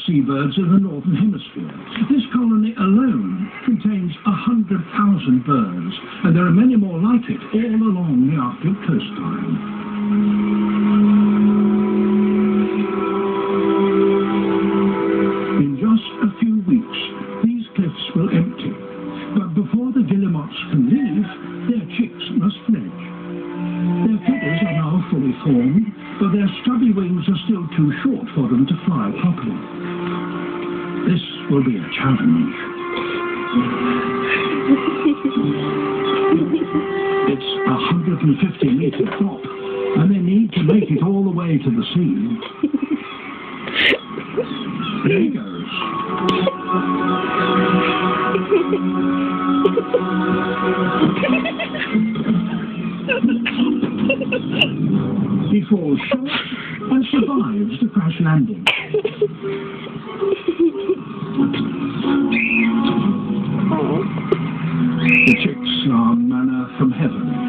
seabirds in the Northern Hemisphere. This colony alone contains 100,000 birds, and there are many more like it all along the Arctic coastline. In just a few weeks, these cliffs will empty, but before the guillemots can leave, their chicks must fledge. Their feathers are now fully formed, but their stubby wings are still too short for them to fly properly. This will be a challenge. It's a 150-meter drop, and they need to make it all the way to the sea. There he goes. He falls short and survives the crash landing. The chicks are manna from heaven.